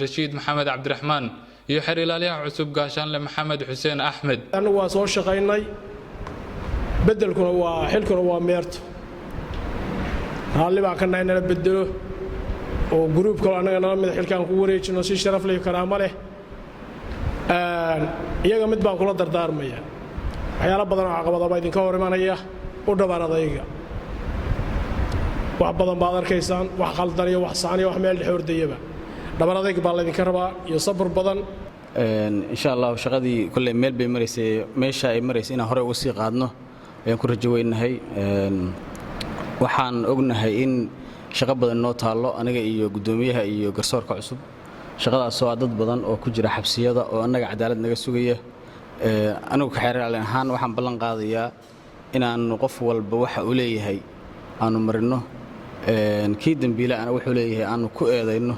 Rashid Maxamed Cabdiraxmaan iyo xir ilaaliyaha cusub gaashaanle Maxamed Xuseen Axmed. Anu waa soo shaqaynay bedelkuna waa xilkuna waa meerto hal baan ka naynaa bedelo oo group kale anaga nala mid xilkaan ku wareejino si sharaf leh karaamo leh iyaga mid baan kula dardaarmaya waxyaalo badan oo caqabado idinka hor imanaya u dhabaradayga wax badan baad arkaysaan wax qaldan iyo wax saani wax meel dhexordayaba dhabaradayga baa la idinka rabaa iyo sabir badan insha Allah shaqadii kullee meel bay mareysay meesha ay mareysay in hore ugu sii qaadno ayaan ku rajaynahay waxaan ognahay in shaqo badan noo taalo aniga iyo gudoomiyaha iyo garsoorka cusub shaqadaas oo dad badan oo ku jira xabsiyada oo anaga cadaalad naga sugaya anigu ka xiriir ahaan waxaan ballan qaadayaa inaan qof walba waxa uu leeyahay aanu marino kii dambiile ana wuxuu leeyahay aanu ku eedayno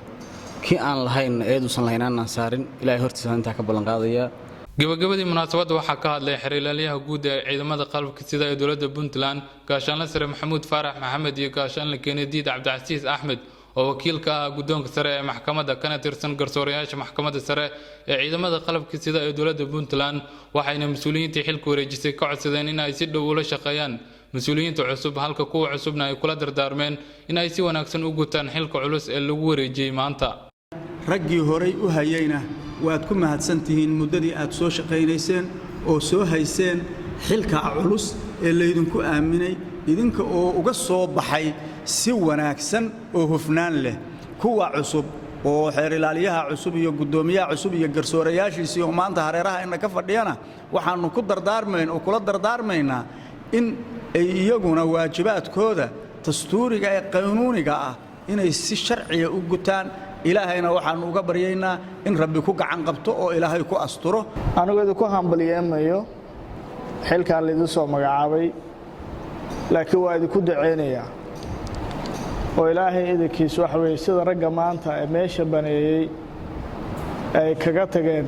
kii aan lahayn eedusan lahayn aan saarin ilaahay hortiisa inta ka ballan qaadayaa gabagabadii munaasabadda waxaa ka hadlay xiriir ilaaliyaha guud ee ciidamada qalabka sida ee dowladda Puntland gaashaanle sare Maxamuud Faarax Maxamed iyo gaashaanle Kennedy Cabdicasiis Axmed oo wakiilka ah guddoonka sare ee maxkamadda kana tirsan garsoorayaasha maxkamadda sare ee ciidamada qalabka sida ee dowladda Puntland waxayna mas'uuliyiinta xilka wareejisay ka codsadeen in ay si dhow ula shaqeeyaan mas'uuliyiinta cusub halka kuwa cusubna ay kula dardaarmeen in ay si wanaagsan u gutaan xilka culus ee lagu wareejiyay maanta raggii horay u hayayna waad ku mahadsantihiin muddadii aad soo shaqaynayseen oo soo hayseen xilka culus ee laydinku aaminay idinka oo uga soo baxay si wanaagsan oo hufnaan leh kuwa cusub oo xeer ilaaliyaha cusub iyo gudoomiyaha cusub iyo garsoorayaashiisii oo maanta hareeraha inna ka fadhiyana waxaanu ku dardaarmayn oo kula dardaarmaynaa in ay iyaguna waajibaadkooda dastuuriga ee qanuuniga ah inay si sharciya u gutaan ilaahayna waxaanu uga baryaynaa in rabbi ku gacan qabto oo ilaahay ku asturo anigu ku hambalyeemayo xilka la idin soo magacaabay laakiin waa idin ku duceynayaa oo ilaahay idinkiis wax weey sida ragga maanta ee meesha baneeyay ay kaga tageen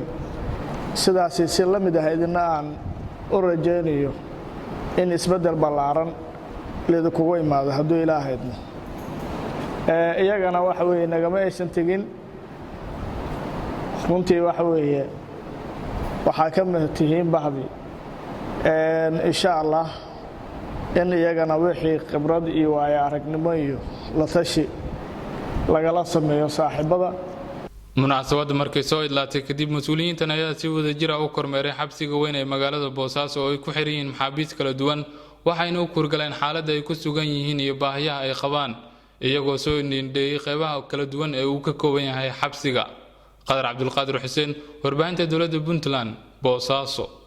sidaas si la mid ah idina aan u rajeynayo in isbedel ballaaran leedo kugu imaado hadduu ilaahayna iyagana wax weey nagama aysan tagin runtii wax weeye waxa ka mid tihiin bahdi insha Allah in iyagana wixii khibrad iyo waaya aragnimo iyo la tashi lagala sameeyo saaxiibada munaasabadda markay soo idlaatay kadib mas'uuliyiintan ayaa si wada jir ah u kormeeray xabsiga weyn ee magaalada Boosaaso oo ay ku xiran yihiin maxaabiis kala duwan waxayna u kurgaleen xaaladda ay ku sugan yihiin iyo baahiyaha ay qabaan iyagoo soo indheeyay qaybaha kala duwan ee uu ka kooban yahay xabsiga Qadar Cabdulqaadir Xuseen warbaahinta dowladda Puntland Boosaaso.